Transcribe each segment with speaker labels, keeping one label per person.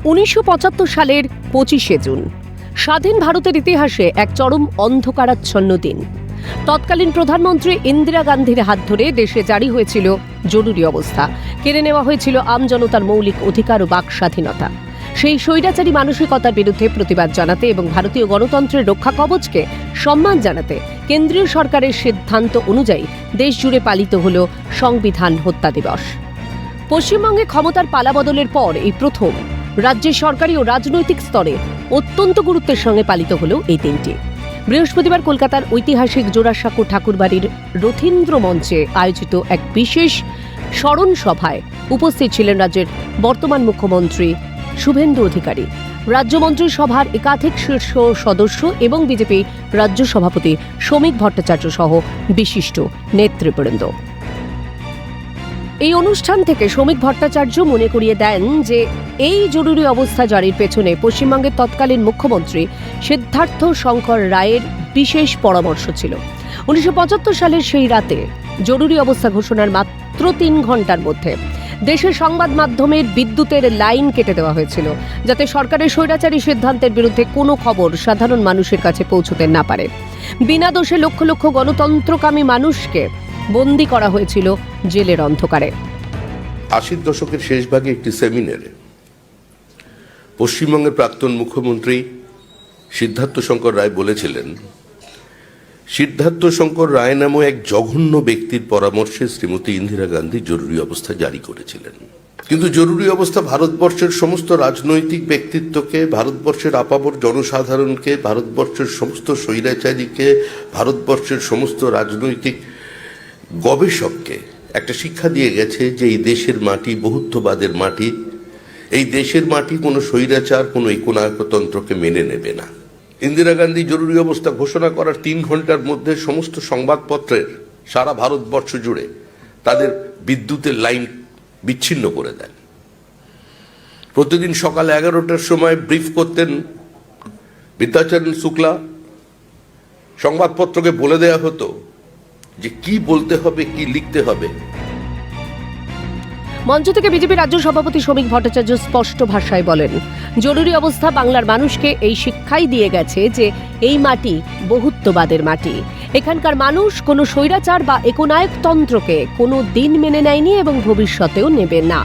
Speaker 1: 1975 সালের 25শে জুন স্বাধীন ভারতের ইতিহাসে এক চরম অন্ধকারাচ্ছন্ন দিন। তৎকালীন প্রধানমন্ত্রী ইন্দিরা গান্ধীর হাত ধরে দেশে জারি হয়েছিল জরুরি অবস্থা। কেড়ে নেওয়া হয়েছিল আমজনতার মৌলিক অধিকার ও বাক স্বাধীনতা। সেই স্বৈরাচারী মানসিকতার বিরুদ্ধে প্রতিবাদ জানাতে এবং ভারতীয় গণতন্ত্রের রক্ষা কবচকে সম্মান জানাতে কেন্দ্রীয় সরকারের সিদ্ধান্ত অনুযায়ী দেশ জুড়ে পালিত হল সংবিধান হত্যা দিবস। পশ্চিমবঙ্গে ক্ষমতার পালাবদলের পর এই প্রথম রাজ্যের সরকারি ও রাজনৈতিক স্তরে অত্যন্ত গুরুত্বের সঙ্গে পালিত হল এই দিনটি। বৃহস্পতিবার কলকাতার ঐতিহাসিক জোড়াসাঁকো ঠাকুরবাড়ির রথীন্দ্র মঞ্চে আয়োজিত এক বিশেষ স্মরণ সভায় উপস্থিত ছিলেন রাজ্যের বর্তমান মুখ্যমন্ত্রী শুভেন্দু অধিকারী, রাজ্য মন্ত্রিসভার একাধিক শীর্ষ সদস্য এবং বিজেপি রাজ্য সভাপতি শ্রমিক ভট্টাচার্য সহ বিশিষ্ট নেতৃবৃন্দ। এই অনুষ্ঠান থেকে শ্রমিক ভট্টাচার্য মনে করিয়ে দেন যে এই জরুরি অবস্থা জারির পেছনে পশ্চিমবঙ্গের তৎকালীন মুখ্যমন্ত্রী সিদ্ধার্থ শঙ্কর রায়ের বিশেষ পরামর্শ ছিল। 1975 সালের সেই রাতে জরুরি অবস্থা ঘোষণার মাত্র 3 ঘন্টার মধ্যে দেশের সংবাদ মাধ্যমের বিদ্যুতের লাইন কেটে দেওয়া হয়েছিল, যাতে সরকারের স্বৈরাচারী সিদ্ধান্তের বিরুদ্ধে কোনো খবর সাধারণ মানুষের কাছে পৌঁছতে না পারে। বিনা দোষে লক্ষ লক্ষ গণতন্ত্রকামী মানুষকে বন্দী করা হয়েছিল জেলের অন্ধকারে।
Speaker 2: 80 দশকের শেষ ভাগে একটি সেমিনারে পশ্চিমবঙ্গের প্রাক্তন মুখ্যমন্ত্রী সিদ্ধার্থ শঙ্কর রায় বলেছিলেন, সিদ্ধার্থ শঙ্কর রায় নামে এক জঘন্য ব্যক্তির পরামর্শে শ্রীমতী ইন্দিরা গান্ধী জরুরি অবস্থা জারি করেছিলেন। কিন্তু জরুরি অবস্থা ভারতবর্ষের সমস্ত রাজনৈতিক ব্যক্তিত্বকে, ভারতবর্ষের আপামর জনসাধারণকে, ভারতবর্ষের সমস্ত স্বৈরাচারীকে, ভারতবর্ষের সমস্ত রাজনৈতিক গবেষককে একটা শিক্ষা দিয়ে গেছে যে এই দেশের মাটি বহুত্ববাদের মাটি, এই দেশের মাটি কোনো স্বৈরাচার, কোনো একনায়কতন্ত্রকে মেনে নেবে না। ইন্দিরা গান্ধী জরুরি অবস্থা ঘোষণা করার 3 ঘন্টার মধ্যে সমস্ত সংবাদপত্রের সারা ভারতবর্ষ জুড়ে তাদের বিদ্যুতের লাইন বিচ্ছিন্ন করে দেন। প্রতিদিন সকাল 11টার সময় ব্রিফ করতেন বিদ্যাচরণ শুক্লা। সংবাদপত্রকে বলে দেয়া হতো যে কি বলতে হবে, কি লিখতে হবে।
Speaker 1: মঞ্চ থেকে বিজেপি রাজ্য সভাপতি শ্রমিক ভট্টাচার্য স্পষ্ট ভাষায় বলেন, জরুরি অবস্থা বাংলার মানুষকে এই শিক্ষাই দিয়ে গেছে যে এই মাটি বহুত্ববাদের মাটি। এখানকার মানুষ কোনো স্বৈরাচার বা একনায়কতন্ত্রকে কোনো দিন মেনে নেয়নি এবং ভবিষ্যতেও নেবে না।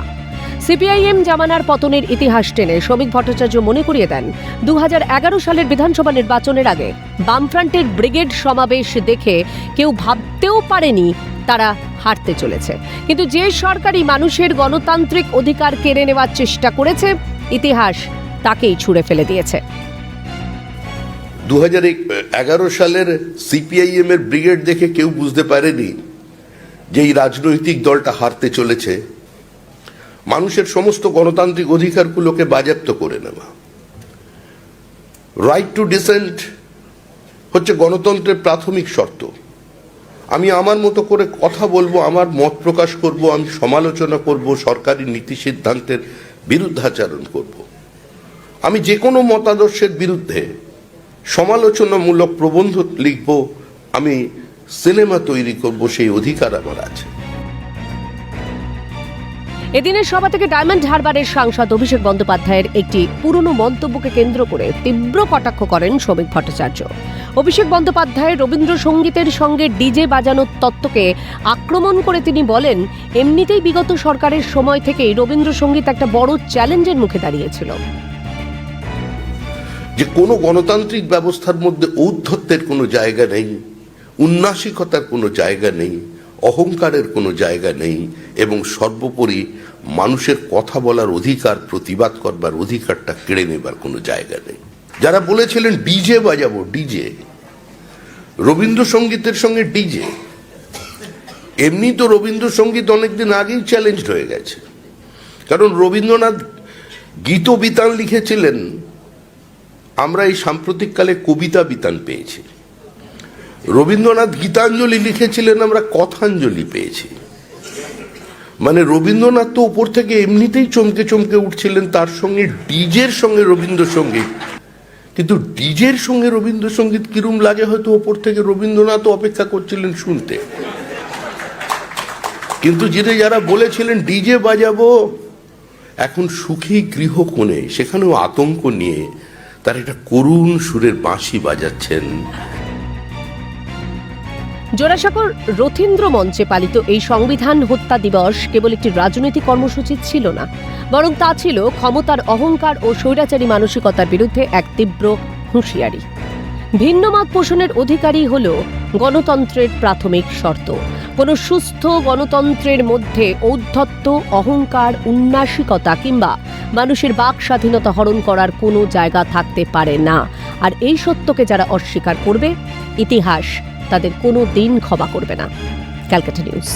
Speaker 1: সিপিআইএম জামানার পতনের ইতিহাস টেনে শ্রমিক ভট্টাচার্য মনে করিয়ে দেন, 2011 সালের বিধানসভা নির্বাচনের আগে বামফ্রন্টের ব্রিগেড সমাবেশ দেখে কেউ ভাবতেও পারেনি তারা হারতে চলেছে। কিন্তু যে সরকারি মানুষের গণতান্ত্রিক অধিকার কেড়ে নেওয়ার চেষ্টা করেছে, ইতিহাস তাকেই ছুঁড়ে ফেলে দিয়েছে।
Speaker 2: 2011 সালের সিপিআইএম এর ব্রিগেড দেখে কেউ বুঝতে পারেনি যে এই রাজনৈতিক দলটা হারতে চলেছে। মানুষের সমস্ত গণতান্ত্রিক অধিকারগুলোকে বাজেয়াপ্ত করে নেওয়া। রাইট টু ডিসেন্ট হচ্ছে গণতন্ত্রের প্রাথমিক শর্ত। আমি আমার মতো করে কথা বলবো, আমার মত প্রকাশ করব, আমি সমালোচনা করব, সরকারি নীতি সিদ্ধান্তের বিরুদ্ধাচরণ করব। আমি যে কোনো মতাদর্শের বিরুদ্ধে সমালোচনামূলক প্রবন্ধ লিখব, আমি সিনেমা তৈরি করব, সেই অধিকার আমার আছে।
Speaker 1: এদিনের সভা থেকে ডায়মন্ড হারবারের সাংসদ অভিষেক বন্দ্যোপাধ্যায়ের একটি পুরনো মন্তব্যকে কেন্দ্র করে তীব্র কটাক্ষ করেন শ্রমিক ভট্টাচার্য। অভিষেক বন্দ্যোপাধ্যায় রবীন্দ্রসঙ্গীতের সঙ্গে ডিজে বাজানোর তত্ত্বকে আক্রমণ করে তিনি বলেন, এমনিতেই বিগত সরকারের সময় থেকেই রবীন্দ্রসঙ্গীত একটা বড় চ্যালেঞ্জের মুখে দাঁড়িয়েছিল।
Speaker 2: যে কোনো গণতান্ত্রিক ব্যবস্থার মধ্যে ঔদ্ধত্যের কোনো জায়গা নেই, উন্নাসিকতার কোনো জায়গা নেই, অহংকারের কোনো জায়গা নেই, এবং সর্বোপরি মানুষের কথা বলার অধিকার, প্রতিবাদ করবার অধিকারটা কেড়ে নেবার কোনো জায়গা নেই। যারা বলেছিলেন ডিজে বাজাবো, ডিজে, রবীন্দ্রসঙ্গীতের সঙ্গে ডিজে, এমনি তো রবীন্দ্রসঙ্গীত অনেকদিন আগেই চ্যালেঞ্জ হয়ে গেছে। কারণ রবীন্দ্রনাথ গীত বিতান লিখেছিলেন, আমরা এই সাম্প্রতিককালে কবিতা বিতান পেয়েছি। রবীন্দ্রনাথ গীতাঞ্জলি লিখেছিলেন, আমরা কথাঞ্জলি পেয়েছি। মানে রবীন্দ্রনাথ তো উপর থেকে এমনিতেই চমকে চমকে উঠছিলেন, তার সঙ্গে ডিজের সঙ্গে রবীন্দ্রসঙ্গীত। কিন্তু ডিজের সঙ্গে রবীন্দ্রসঙ্গীত কিরম লাগে হয়তো ওপর থেকে রবীন্দ্রনাথ অপেক্ষা করছিলেন শুনতে। কিন্তু যারা বলেছিলেন ডিজে বাজাবো, এখন সুখী গৃহকোণে সেখানেও আতঙ্ক নিয়ে তার একটা করুণ সুরের বাঁশি বাজাচ্ছেন।
Speaker 1: জোড়াসাঁকোর রথীন্দ্র মঞ্চে পালিত এই সংবিধান হত্যা দিবস কেবল একটি রাজনৈতিক কর্মসূচি ছিল না, বরং তা ছিল ক্ষমতার অহংকার ও স্বৈরাচারী মানসিকতার বিরুদ্ধে এক তীব্র হুঁশিয়ারি। ভিন্নমত পোষণের অধিকারই হল গণতন্ত্রের প্রাথমিক শর্ত। কোনো সুস্থ গণতন্ত্রের মধ্যে ঔদ্ধত্য, অহংকার, উন্নাসিকতা কিংবা মানুষের বাক স্বাধীনতা হরণ করার কোনো জায়গা থাকতে পারে না। আর এই সত্যকে যারা অস্বীকার করবে, ইতিহাস তাদের কোনো দিন ক্ষমা করবে না। ক্যালকাটা নিউজ।